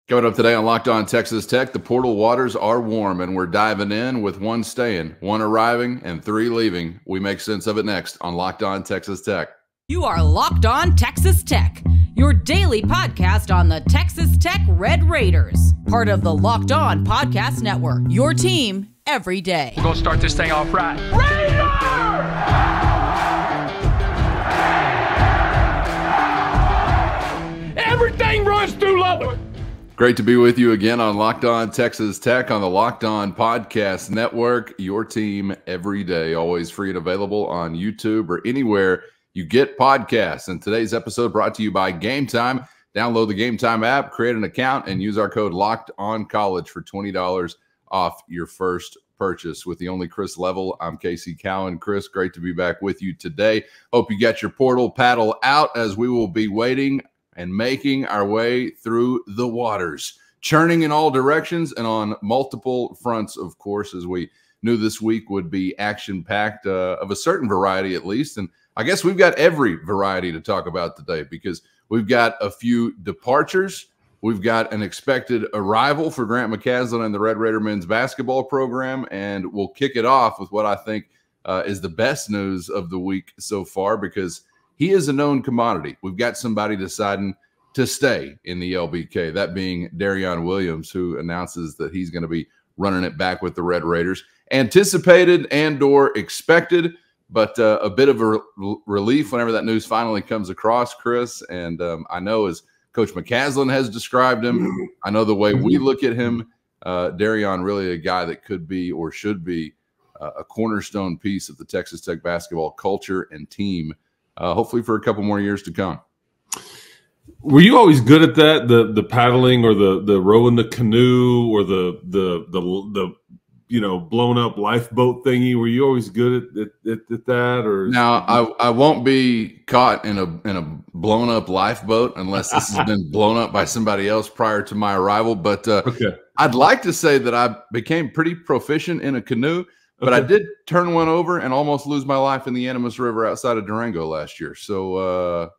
Coming up today on Locked On Texas Tech, the portal waters are warm, and we're diving in with one staying, one arriving, and 3 leaving. We make sense of it next on Locked On Texas Tech. You are Locked On Texas Tech, your daily podcast on the Texas Tech Red Raiders, part of the Locked On Podcast Network, your team every day. We're going to start this thing off right. Raider! Everything runs through Lubbock. Great to be with you again on Locked On Texas Tech on the Locked On Podcast Network, your team every day, always free and available on YouTube or anywhere you get podcasts. And today's episode brought to you by Gametime. Download the Gametime app, create an account, and use our code LOCKEDONCollege for $20 off your first purchase. With the only Chris Level, I'm Casey Cowan. Chris, great to be back with you today. Hope you got your portal paddle out as we will be waiting and making our way through the waters, churning in all directions and on multiple fronts, of course, as we knew this week would be action-packed of a certain variety at least. And I guess we've got every variety to talk about today because we've got a few departures. We've got an expected arrival for Grant McCasland and the Red Raider men's basketball program, and we'll kick it off with what I think is the best news of the week so far because he is a known commodity. We've got somebody deciding to stay in the LBK, that being Darion Williams, who announces that he's going to be running it back with the Red Raiders. Anticipated and or expected, but a bit of a relief whenever that news finally comes across, Chris. And I know as Coach McCasland has described him, I know the way we look at him, Darion really a guy that could be or should be a cornerstone piece of the Texas Tech basketball culture and team, hopefully for a couple more years to come. Were you always good at that, the paddling or the rowing the canoe or the blown up lifeboat thingy? Were you always good at that? Or now I won't be caught in a blown up lifeboat unless this has been blown up by somebody else prior to my arrival. But okay. I'd like to say that I became pretty proficient in a canoe. But I did turn one over and almost lose my life in the Animas River outside of Durango last year. So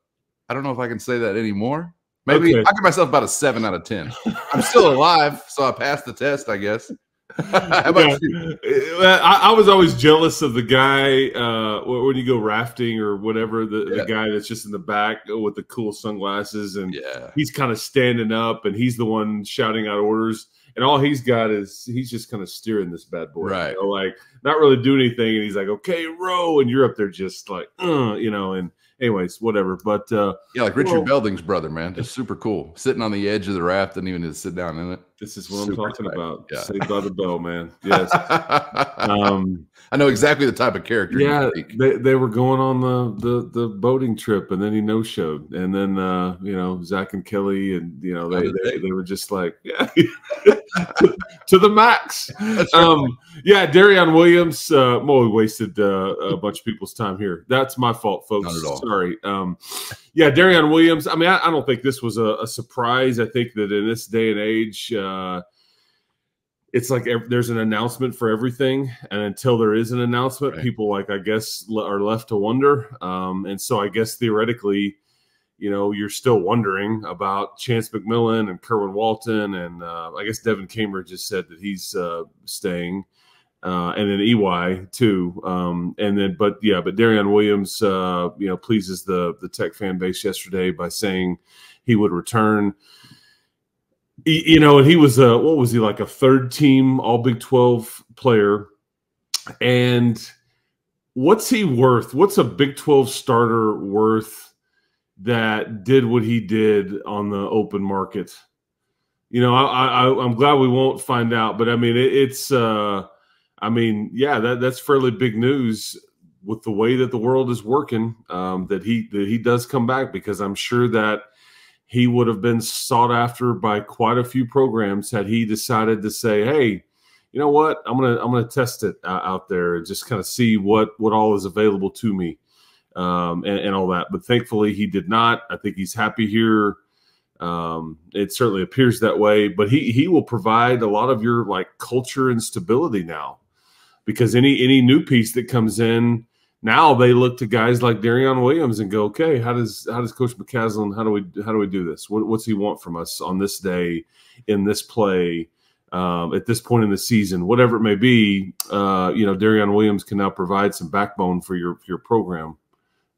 I don't know if I can say that anymore. Maybe I give myself about a 7 out of 10. I'm still alive, so I passed the test, I guess. How about you? I was always jealous of the guy when you go rafting or whatever, the guy that's just in the back with the cool sunglasses, and he's kind of standing up, and he's the one shouting out orders. And all he's got is he's just kind of steering this bad boy, right? You know, like not really doing anything. And he's like, "Okay, row," and you're up there just like, And anyways, whatever. But yeah, like Richard Belding's brother, man, just super cool, sitting on the edge of the raft, didn't even need to sit down in it. This is what I'm talking about. Yeah. Saved by the Bell, man. Yes. I know exactly the type of character. Yeah, they were going on the boating trip, and then he no-showed, and then Zach and Kelly, and they were just like, to the max. Yeah, Darion Williams. We wasted a bunch of people's time here. That's my fault, folks. Not at all. Sorry. Yeah, Darion Williams. I mean, I don't think this was a surprise. I think that in this day and age, it's like there's an announcement for everything, and until there is an announcement, people I guess are left to wonder. And so I guess theoretically, you're still wondering about Chance McMillan and Kerwin Walton, and I guess Devin Kamer just said that he's staying, and then EY too. But Darion Williams, pleases the Tech fan base yesterday by saying he would return. And he was what was he, like a third team All Big 12 player? And what's he worth? What's a Big 12 starter worth that did what he did on the open market? I'm glad we won't find out, but I mean, that's fairly big news with the way that the world is working, that he does come back, because I'm sure that he would have been sought after by quite a few programs had he decided to say, "Hey, you know what? I'm gonna test it out there and just kind of see what all is available to me, and all that." But thankfully, he did not. I think he's happy here. It certainly appears that way. But he will provide a lot of your culture and stability now, because any new piece that comes in now they look to guys like Darion Williams and go, okay, how does Coach McCaslin, how do we do this? What's he want from us on this day, in this play, at this point in the season, whatever it may be? Darion Williams can now provide some backbone for your program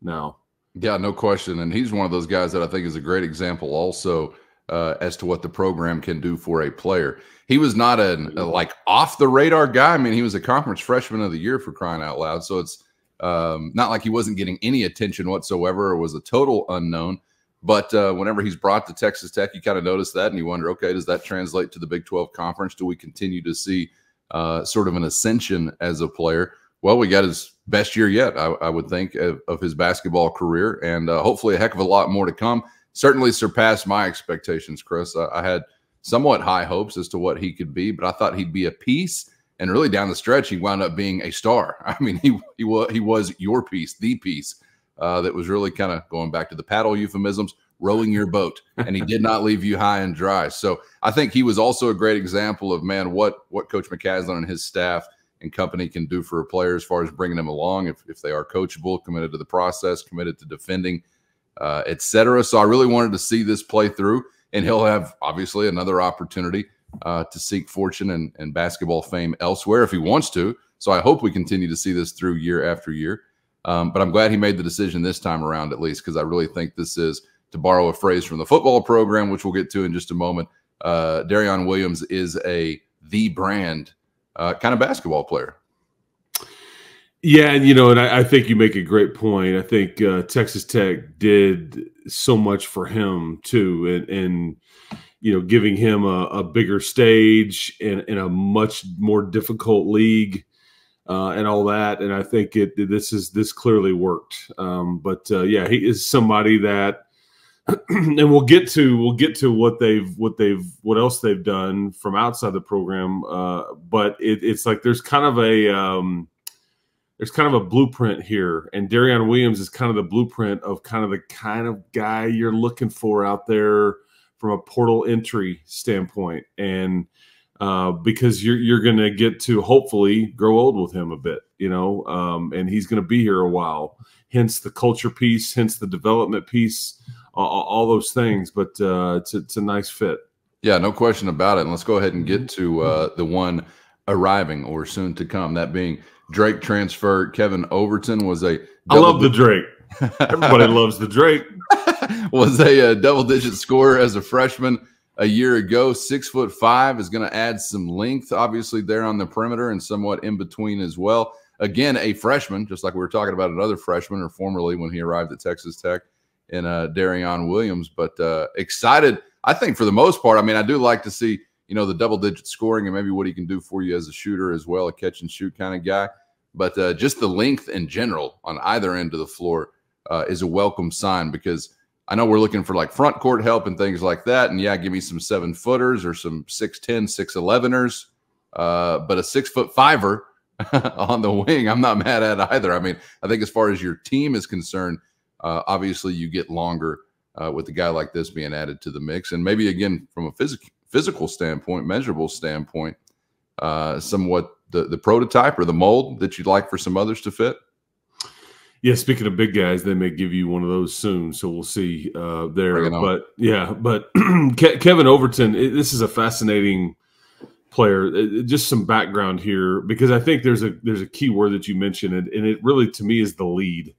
now. Yeah, no question. And he's one of those guys that I think is a great example also as to what the program can do for a player. He was not a like off the radar guy. I mean, he was a conference freshman of the year, for crying out loud. So it's not like he wasn't getting any attention whatsoever or was a total unknown. But whenever he's brought to Texas Tech, you kind of notice that and you wonder, okay, does that translate to the Big 12 conference? Do we continue to see sort of an ascension as a player? Well, we got his best year yet, I would think, of his basketball career, and hopefully a heck of a lot more to come. Certainly surpassed my expectations, Chris. I had somewhat high hopes as to what he could be, but I thought he'd be a piece, and really down the stretch, he wound up being a star. I mean, he was your piece, the piece that was really kind of, going back to the paddle euphemisms, rowing your boat, and he did not leave you high and dry. So I think he was also a great example of, man, what Coach McCaslin and his staff and company can do for a player as far as bringing them along if they are coachable, committed to the process, committed to defending, etc. So I really wanted to see this play through, and he'll have obviously another opportunity to seek fortune and basketball fame elsewhere if he wants to. So I hope we continue to see this through year after year. But I'm glad he made the decision this time around, at least, because I really think this is, to borrow a phrase from the football program, which we'll get to in just a moment, Darion Williams is the brand kind of basketball player. Yeah, and I think you make a great point. I think Texas Tech did so much for him too, and giving him a bigger stage in a much more difficult league and all that. And I think this clearly worked. Yeah, he is somebody that, and we'll get to what else they've done from outside the program. But it's like there's kind of a blueprint here, and Darion Williams is kind of the blueprint of the kind of guy you're looking for out there from a portal entry standpoint, and because you're going to get to hopefully grow old with him a bit, and he's going to be here a while. Hence the culture piece, hence the development piece, all those things. But it's a nice fit. Yeah, no question about it. And let's go ahead and get to the one arriving or soon to come, that being Drake transfer. Kevin Overton was I love the Drake. Everybody loves the Drake. Was a double-digit scorer as a freshman a year ago. 6'5", is going to add some length, obviously, there on the perimeter and somewhat in between as well. Again, a freshman, just like we were talking about another freshman, or formerly when he arrived at Texas Tech, in Darion Williams. But excited, I think, for the most part. I mean, I do like to see, the double-digit scoring and maybe what he can do for you as a shooter as well, a catch-and-shoot kind of guy. But just the length in general on either end of the floor is a welcome sign, because I know we're looking for like front court help and things like that. And yeah, give me some 7-footers or some 6'10", 6'11ers, but a 6'5" on the wing, I'm not mad at either. I mean, I think as far as your team is concerned, obviously you get longer with a guy like this being added to the mix. And maybe, again, from a physical standpoint, measurable standpoint, somewhat the prototype or the mold that you'd like for some others to fit. Yeah, speaking of big guys, they may give you one of those soon, so we'll see there. But yeah, but Kevin Overton, this is a fascinating player. Just some background here, because I think there's a key word that you mentioned, and it really, to me, is the lead.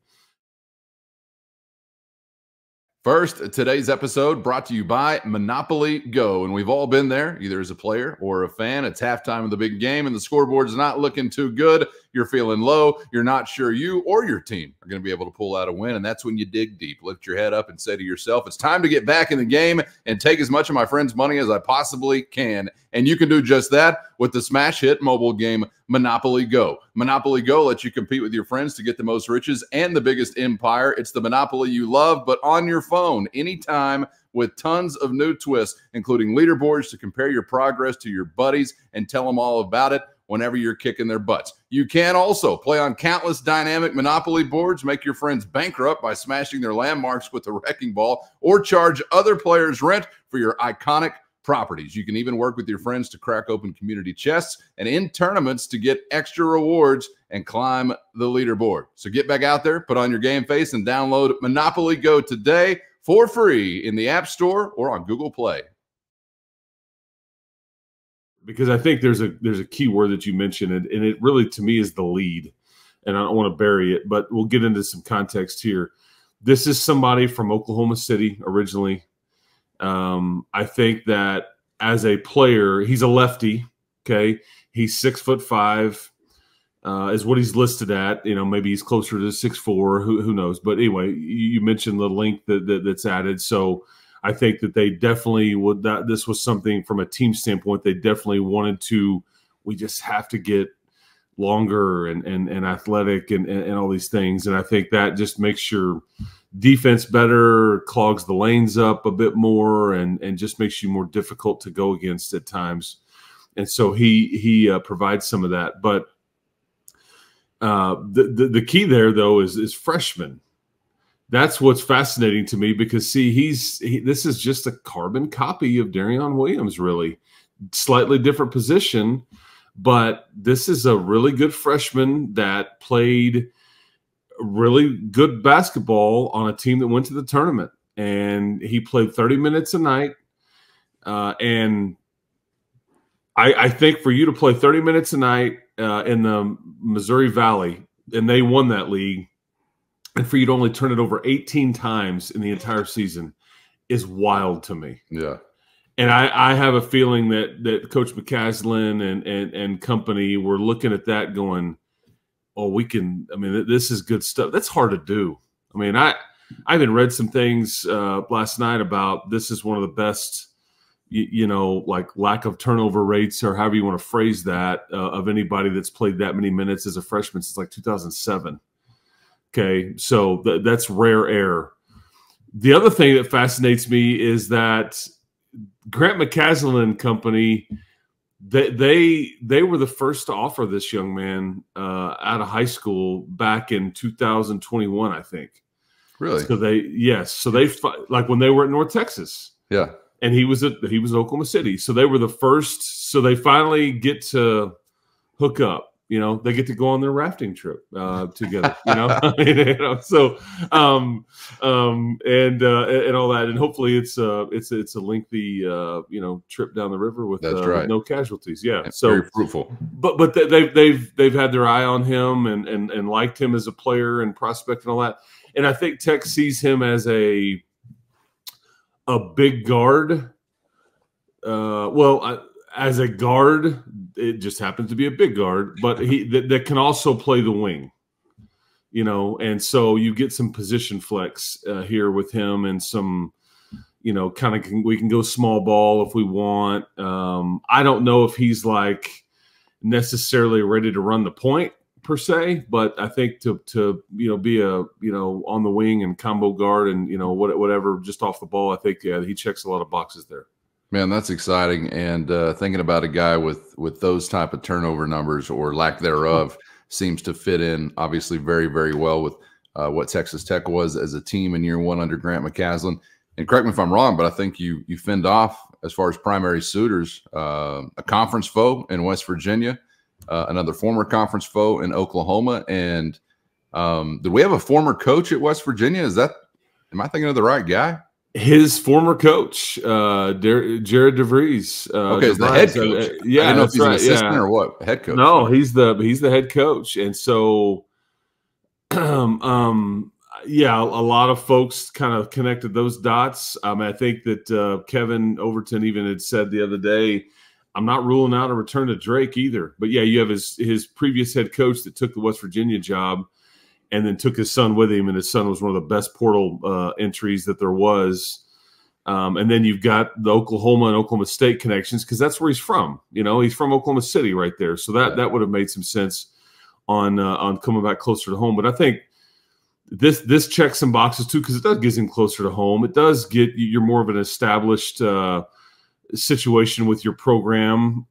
First, today's episode brought to you by Monopoly Go. And we've all been there, either as a player or a fan. It's halftime of the big game, and the scoreboard's not looking too good. You're feeling low. You're not sure you or your team are going to be able to pull out a win. And that's when you dig deep, lift your head up, and say to yourself, it's time to get back in the game and take as much of my friends' money as I possibly can. And you can do just that with the smash hit mobile game Monopoly Go. Monopoly Go lets you compete with your friends to get the most riches and the biggest empire. It's the Monopoly you love, but on your phone, anytime, with tons of new twists, including leaderboards to compare your progress to your buddies and tell them all about it whenever you're kicking their butts. You can also play on countless dynamic Monopoly boards, make your friends bankrupt by smashing their landmarks with a wrecking ball, or charge other players rent for your iconic properties. You can even work with your friends to crack open community chests and in tournaments to get extra rewards and climb the leaderboard. So get back out there, put on your game face, and download Monopoly Go today for free in the App Store or on Google Play. Because I think there's a key word that you mentioned, and it really, to me, is the lead. And I don't want to bury it, but we'll get into some context here. This is somebody from Oklahoma City originally. I think that as a player, he's a lefty. Okay, he's 6'5", is what he's listed at. You know, maybe he's closer to 6'4". Who knows? But anyway, you mentioned the length that's added. So I think that they definitely would. That this was something from a team standpoint. They definitely wanted to. We just have to get longer and athletic and all these things. And I think that just makes your defense better, clogs the lanes up a bit more, and just makes you more difficult to go against at times. And so he provides some of that. But the key there, though, is freshman. That's what's fascinating to me because, see, this is just a carbon copy of Darion Williams, really. Slightly different position, but this is a really good freshman that played really good basketball on a team that went to the tournament. And he played 30 minutes a night. And I think for you to play 30 minutes a night in the Missouri Valley, and they won that league, and for you to only turn it over 18 times in the entire season is wild to me. Yeah. And I have a feeling that Coach McCaslin and company were looking at that going, oh, we can – I mean, this is good stuff. That's hard to do. I mean, I even read some things last night about this is one of the best, like lack of turnover rates or however you want to phrase that of anybody that's played that many minutes as a freshman since like 2007. Okay, so that's rare air. The other thing that fascinates me is that Grant McCaslin and company, they were the first to offer this young man out of high school back in 2021, I think. Really? So they like when they were at North Texas. Yeah. And he was Oklahoma City. So they were the first. So they finally get to hook up. They get to go on their rafting trip together. So and all that, and hopefully it's a lengthy trip down the river with no casualties. Yeah, so very fruitful. But they've had their eye on him and liked him as a player and prospect and all that. And I think Tech sees him as a big guard. As a guard, it just happens to be a big guard, but that can also play the wing, and so you get some position flex here with him and some, we can go small ball if we want. I don't know if he's like necessarily ready to run the point per se, but I think to be a on the wing and combo guard and whatever just off the ball, I think he checks a lot of boxes there. Man, that's exciting. And thinking about a guy with those type of turnover numbers or lack thereof seems to fit in obviously very, very well with what Texas Tech was as a team in year one under Grant McCaslin. And correct me if I'm wrong, but I think you fend off, as far as primary suitors, a conference foe in West Virginia, another former conference foe in Oklahoma. And do we have a former coach at West Virginia? Am I thinking of the right guy? His former coach, Jared DeVries. Okay, is the head coach. I didn't know if he's an assistant or what. Head coach. No, he's the head coach, and so, a lot of folks kind of connected those dots. I think that Kevin Overton even had said the other day, I'm not ruling out a return to Drake either. But yeah, you have his previous head coach that took the West Virginia job. And then took his son with him, and his son was one of the best portal entries that there was. And then you've got the Oklahoma and Oklahoma State connections because that's where he's from. He's from Oklahoma City right there. So that would have made some sense on coming back closer to home. But I think this checks some boxes too because it does get him closer to home. It does get you're more of an established situation with your program.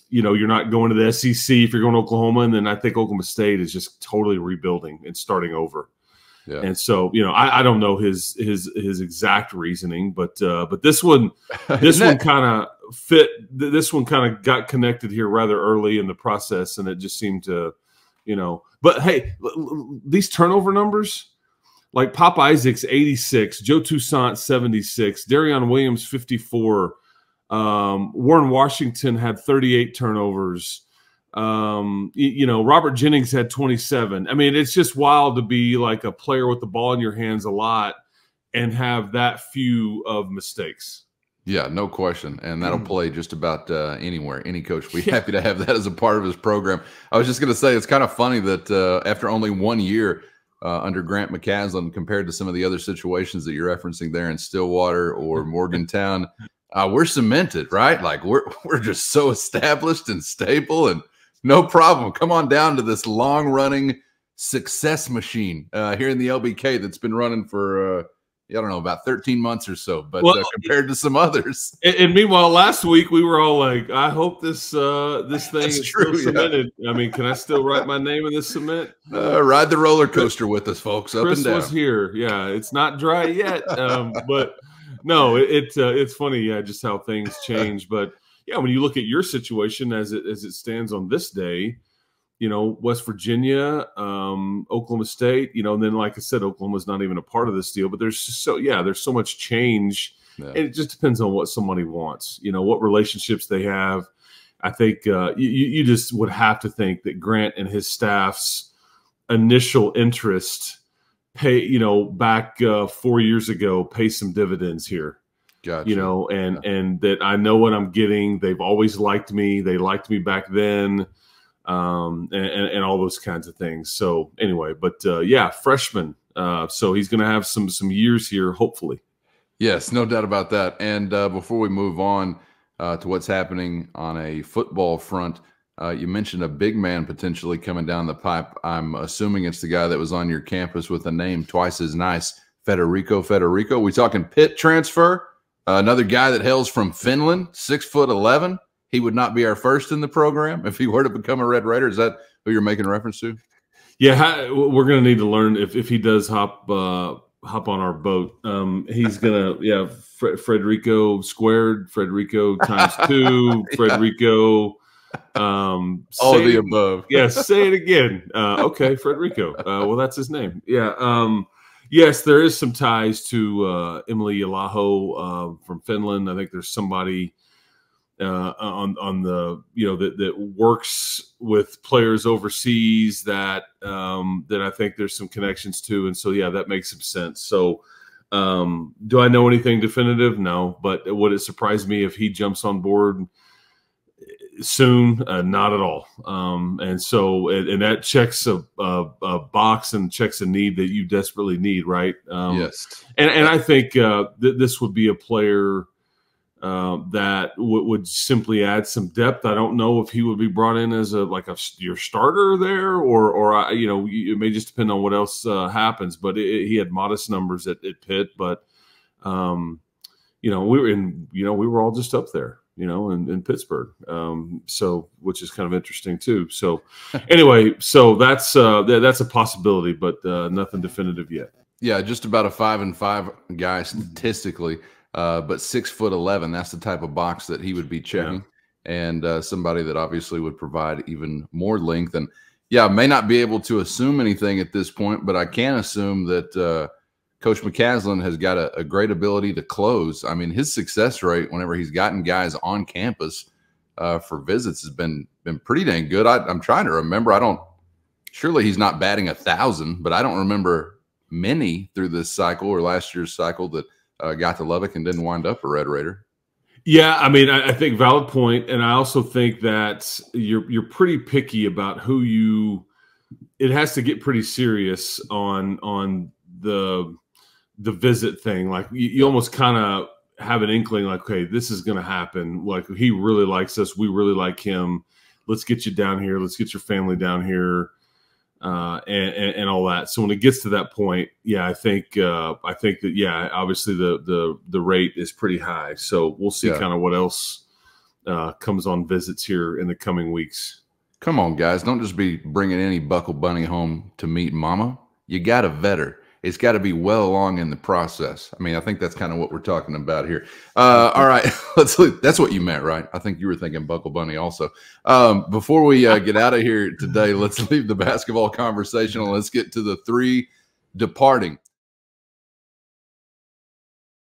You're not going to the SEC if you're going to Oklahoma, and then I think Oklahoma State is just totally rebuilding and starting over. Yeah. And so, I don't know his exact reasoning, but this one kind of fit. This one kind of got connected here rather early in the process, and it just seemed to, But hey, these turnover numbers, like Pop Isaac's 86, Joe Toussaint 76, Darion Williams 54, Warren Washington had 38 turnovers. Robert Jennings had 27. I mean, it's just wild to be like a player with the ball in your hands a lot and have that few of mistakes. Yeah, no question. And that'll play just about anywhere. Any coach will be happy to have that as a part of his program. I was just going to say, it's kind of funny that after only 1 year under Grant McCaslin, compared to some of the other situations that you're referencing there in Stillwater or Morgantown, we're cemented, right? Like we're just so established and stable, and no problem. Come on down to this long-running success machine here in the LBK that's been running for, I don't know, about 13 months or so, but compared to some others. And meanwhile, last week we were all like, I hope this thing is still cemented. I mean, can I still write my name in this cement? Ride the roller coaster with us, folks, up Chris and down. Was here. Yeah, it's not dry yet, but no, it's funny, just how things change. But yeah, when you look at your situation as it stands on this day, West Virginia, Oklahoma State, and then like I said, Oklahoma's not even a part of this deal. But there's so much change. Yeah. And it just depends on what somebody wants, what relationships they have. I think you just would have to think that Grant and his staff's initial interest back 4 years ago, pay some dividends here. Gotcha. And that I know what I'm getting. They've always liked me. They liked me back then, and all those kinds of things. So anyway, but freshman. So he's going to have some years here, hopefully. Yes, no doubt about that. And before we move on to what's happening on a football front, you mentioned a big man potentially coming down the pipe. I'm assuming it's the guy that was on your campus with a name twice as nice, Federico. We talking Pitt transfer? Another guy that hails from Finland, 6'11". He would not be our first in the program if he were to become a Red Raider. Is that who you're making reference to? Yeah, we're going to need to learn if he does hop on our boat. He's going to, Frederico squared, Frederico times 2, Frederico. All the above. Yes, say it again. Okay, Frederico. Well, that's his name. Yeah. Yes, there is some ties to Emily Yalaho from Finland. I think there's somebody on the that works with players overseas that I think there's some connections to, and so that makes some sense. So, do I know anything definitive? No, but would it surprise me if he jumps on board soon? Not at all. And so, and that checks a box and checks a need that you desperately need, right? Yes. And I think this would be a player that would simply add some depth. I don't know if he would be brought in as your starter there, or it may just depend on what else happens. But he had modest numbers at Pitt, but we were all just up there. In Pittsburgh. So, which is kind of interesting too. So anyway, so that's a possibility, but nothing definitive yet. Yeah. Just about a 5'5" guy statistically, but 6'11". That's the type of box that he would be checking, and somebody that obviously would provide even more length. And may not be able to assume anything at this point, but I can assume that, Coach McCaslin has got a great ability to close. I mean, his success rate whenever he's gotten guys on campus for visits has been pretty dang good. I'm trying to remember. Surely he's not batting 1,000, but I don't remember many through this cycle or last year's cycle that got to Lubbock and didn't wind up a Red Raider. Yeah, I mean, I think valid point, and I also think that you're pretty picky about who you. It has to get pretty serious on the visit thing. Like you almost kind of have an inkling, like, okay, this is going to happen. Like he really likes us, we really like him. Let's get you down here. Let's get your family down here, and all that. So when it gets to that point, I think that obviously the rate is pretty high. So we'll see kind of what else comes on visits here in the coming weeks. Come on, guys, don't just be bringing any Buckle Bunny home to meet Mama. You got to vet her. It's got to be well along in the process. I mean, I think that's kind of what we're talking about here. All right, that's what you meant, right? I think you were thinking Buckle Bunny also. Before we get out of here today, let's leave the basketball conversation and let's get to the 3 departing.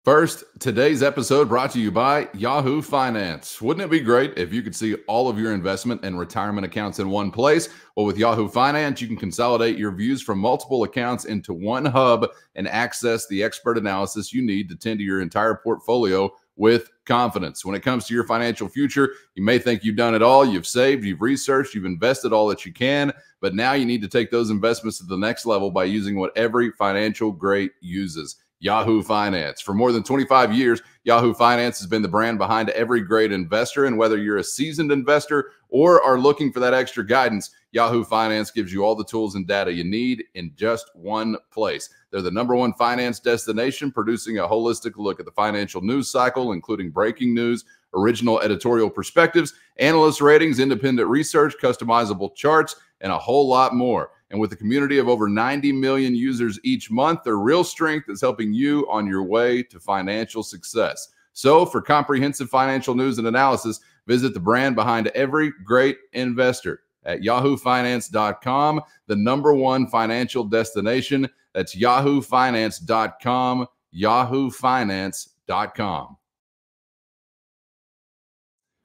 First, today's episode brought to you by Yahoo Finance. Wouldn't it be great if you could see all of your investment and retirement accounts in one place? Well, with Yahoo Finance, you can consolidate your views from multiple accounts into one hub and access the expert analysis you need to tend to your entire portfolio with confidence. When it comes to your financial future, you may think you've done it all. You've saved, you've researched, you've invested all that you can, but now you need to take those investments to the next level by using what every financial great uses. Yahoo Finance. For more than 25 years, Yahoo Finance has been the brand behind every great investor. And whether you're a seasoned investor or are looking for that extra guidance, Yahoo Finance gives you all the tools and data you need in just one place. They're the #1 finance destination, producing a holistic look at the financial news cycle, including breaking news, original editorial perspectives, analyst ratings, independent research, customizable charts, and a whole lot more. And with a community of over 90 million users each month, their real strength is helping you on your way to financial success. So for comprehensive financial news and analysis, visit the brand behind every great investor at yahoofinance.com, the #1 financial destination. That's yahoofinance.com, yahoofinance.com.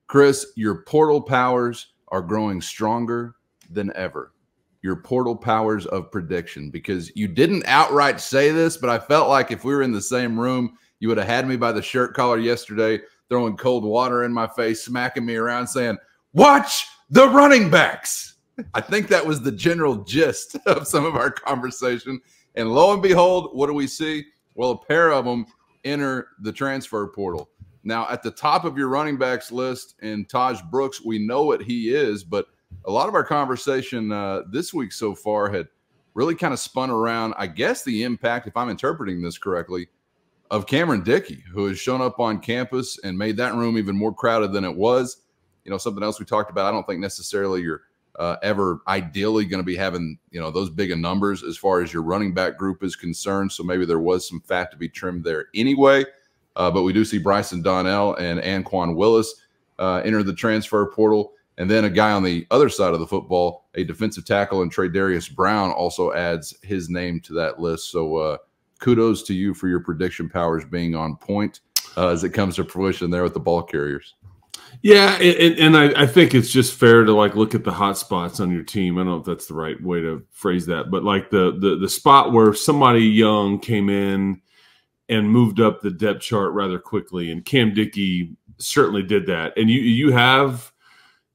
Chris, your portal powers are growing stronger than ever. Your portal powers of prediction, because you didn't outright say this, but I felt like if we were in the same room, you would have had me by the shirt collar yesterday, throwing cold water in my face, smacking me around saying, watch the running backs. I think that was the general gist of some of our conversation. And lo and behold, what do we see? Well, a pair of them enter the transfer portal. Now, at the top of your running backs list in Taj Brooks, we know what he is, but a lot of our conversation this week so far had really kind of spun around, I guess, the impact, if I'm interpreting this correctly, of Cameron Dickey, who has shown up on campus and made that room even more crowded than it was. You know, something else we talked about, I don't think necessarily you're ever ideally going to be having, you know, those big of numbers as far as your running back group is concerned. So maybe there was some fat to be trimmed there anyway. But we do see Bryson Donnell and Anquan Willis enter the transfer portal. And then a guy on the other side of the football, a defensive tackle, and Trey Darius Brown also adds his name to that list. So kudos to you for your prediction powers being on point as it comes to fruition there with the ball carriers. Yeah, and I think it's just fair to like look at the hot spots on your team. I don't know if that's the right way to phrase that, but like the spot where somebody young came in and moved up the depth chart rather quickly, and Cam Dickey certainly did that. And you have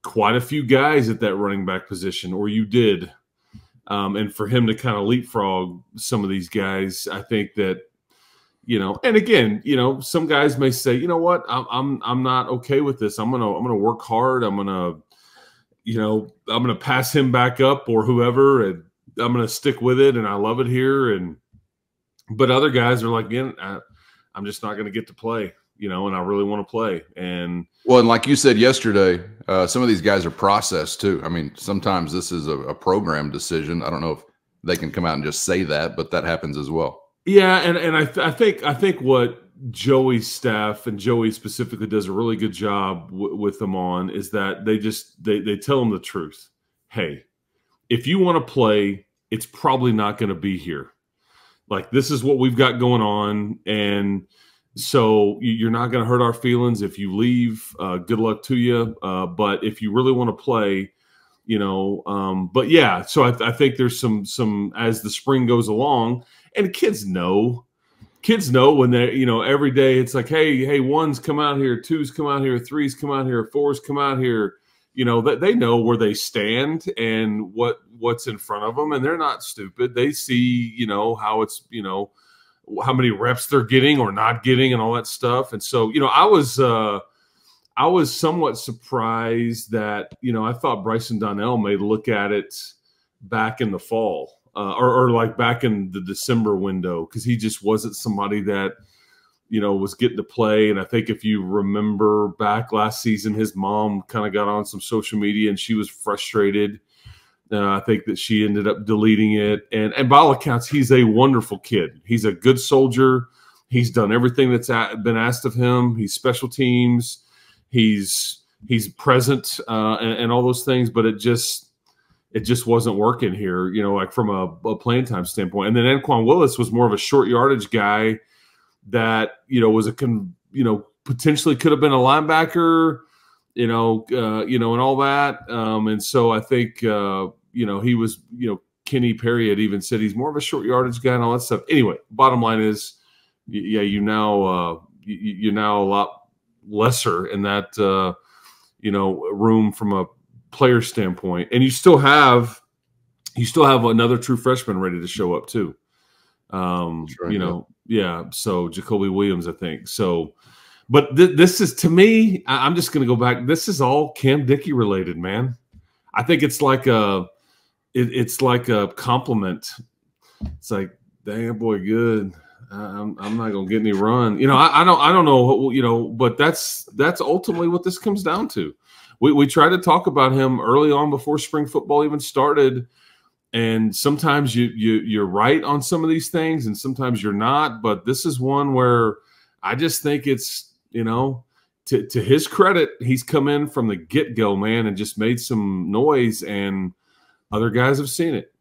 quite a few guys at that running back position, or you did. And for him to kind of leapfrog some of these guys, I think that, you know, and again, you know, some guys may say, you know what, I'm not okay with this. I'm gonna work hard. I'm gonna pass him back up or whoever, and I'm gonna stick with it. And I love it here. But other guys are like, I'm just not gonna get to play, you know, and I really want to play. And like you said yesterday, some of these guys are processed too. I mean, sometimes this is a program decision. I don't know if they can come out and just say that, but that happens as well. Yeah, and I think what Joey's staff and Joey specifically does a really good job with them on is that they tell them the truth. Hey, if you want to play, it's probably not going to be here. Like, this is what we've got going on, and so you're not going to hurt our feelings if you leave. Good luck to you. But if you really want to play, you know. But yeah, so I think there's some as the spring goes along, and kids know when they're, you know, every day it's like, hey, ones come out here, twos come out here, threes come out here, fours come out here. You know, that they know where they stand and what's in front of them, and they're not stupid. They see, you know, how it's, you know, how many reps they're getting or not getting and all that stuff. And so, you know, I was somewhat surprised that, you know, I thought Bryson Donnell may look at it back in the fall or like back in the December window, because he just wasn't somebody that, you know, was getting to play. And I think if you remember back last season, his mom kind of got on some social media and she was frustrated I think that she ended up deleting it. And by all accounts, he's a wonderful kid. He's a good soldier. He's done everything that's been asked of him. He's special teams. He's present and all those things. But it just wasn't working here, like from a playing time standpoint. And then Anquan Willis was more of a short yardage guy that, was potentially could have been a linebacker, and all that. And so I think, he was, Kenny Perry had even said he's more of a short yardage guy and all that stuff. Anyway, bottom line is, you're now a lot lesser in that, room from a player standpoint. And you still have another true freshman ready to show up too. Right, yeah. So Jacoby Williams, I think. So, but this is, to me, I'm just going to go back. This is all Cam Dickey related, man. I think it's like it's like a compliment. It's like, damn boy, good. I'm not going to get any run. I don't know, but that's ultimately what this comes down to. We tried to talk about him early on before spring football even started. And sometimes you're right on some of these things and sometimes you're not. But this is one where I just think it's, to his credit, he's come in from the get-go, man, and just made some noise, and other guys have seen it.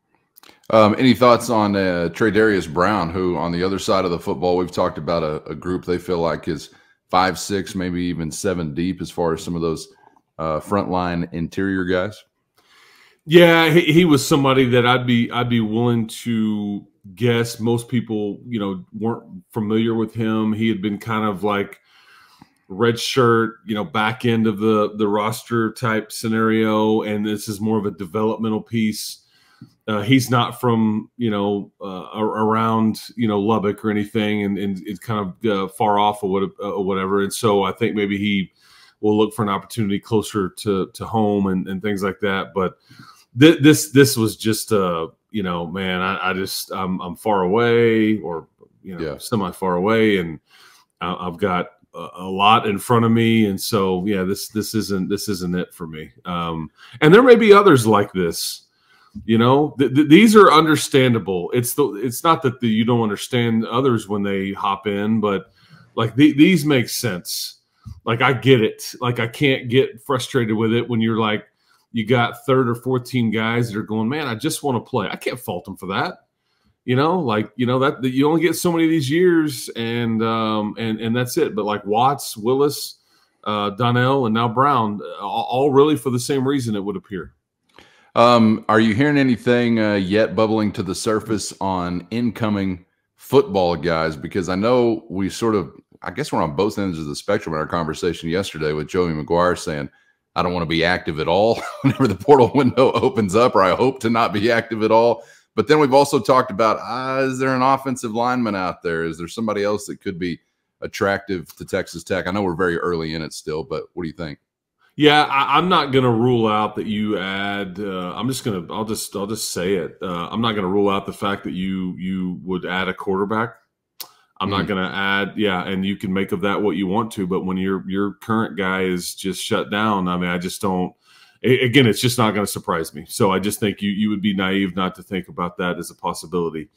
Any thoughts on Trey Darius Brown, who on the other side of the football, we've talked about a group they feel like is 5, 6, maybe even 7 deep as far as some of those frontline interior guys? Yeah, he was somebody that I'd be willing to guess most people, weren't familiar with him. He had been kind of like red shirt, back end of the roster type scenario, and this is more of a developmental piece. He's not from around Lubbock or anything, and it's kind of far off or whatever. And so I think maybe he will look for an opportunity closer to home and things like that. But this was just man, I'm far away, or semi far away, and I've got a lot in front of me, and so this isn't it for me. And there may be others like this. These are understandable. It's not that you don't understand others when they hop in, but like these make sense. Like I get it. Like I can't get frustrated with it when you're like, you got third or fourth team guys that are going, man, I just want to play. I can't fault them for that. That you only get so many of these years, and that's it. But like Watts, Willis, Donnell, and now Brown, all really for the same reason, it would appear. Are you hearing anything yet bubbling to the surface on incoming football guys? Because I know I guess we're on both ends of the spectrum in our conversation yesterday with Joey McGuire saying, I don't want to be active at all whenever the portal window opens up, or I hope to not be active at all. But then we've also talked about, is there an offensive lineman out there? Is there somebody else that could be attractive to Texas Tech? I know we're very early in it still, but what do you think? Yeah, I'm not going to rule out that you add. I'll just say it. I'm not going to rule out the fact that you would add a quarterback. I'm not going to add. Yeah, and you can make of that what you want to. But when your current guy is just shut down, I mean, I just don't. Again, it's just not going to surprise me. So I just think you would be naive not to think about that as a possibility.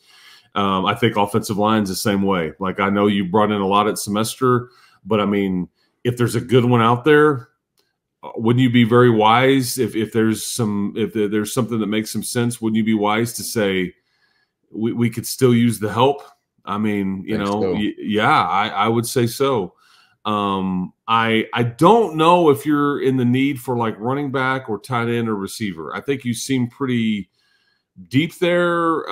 I think offensive line's the same way. Like I know you brought in a lot at semester, but I mean, if there's a good one out there, wouldn't you be very wise if there's something that makes some sense? Wouldn't you be wise to say we could still use the help? I mean, I would say so. I don't know if you're in the need for like running back or tight end or receiver. I think you seem pretty deep there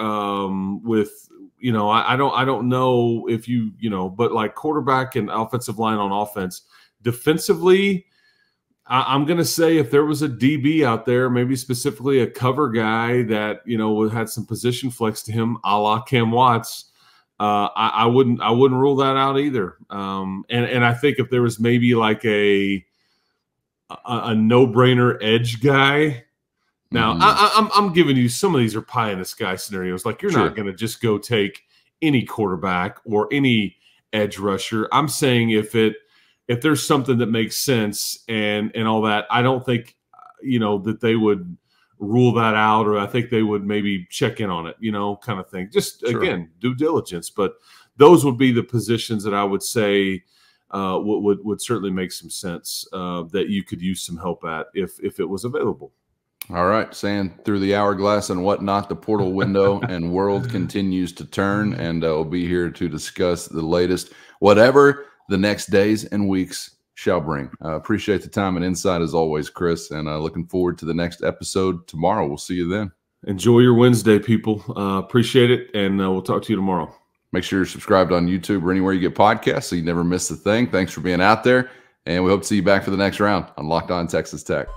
with, I don't know if but like quarterback and offensive line on offense. Defensively, I'm going to say if there was a DB out there, maybe specifically a cover guy that, had some position flex to him, a la Cam Watts, I wouldn't rule that out either. And I think if there was maybe like a no-brainer edge guy. Now, I'm giving you some of these are pie in the sky scenarios. Like you're not going to just go take any quarterback or any edge rusher. I'm saying if there's something that makes sense and all that, I don't think that they would rule that out, or I think they would maybe check in on it, kind of thing. Just, again, due diligence. But those would be the positions that I would say would certainly make some sense that you could use some help at if it was available. All right, saying through the hourglass and whatnot, the portal window and world continues to turn, and we'll be here to discuss the latest, whatever the next days and weeks shall bring. Appreciate the time and insight as always, Chris, and looking forward to the next episode tomorrow. We'll see you then. Enjoy your Wednesday, people. Appreciate it, and we'll talk to you tomorrow. Make sure you're subscribed on YouTube or anywhere you get podcasts so you never miss a thing. Thanks for being out there, and we hope to see you back for the next round on Locked On Texas Tech.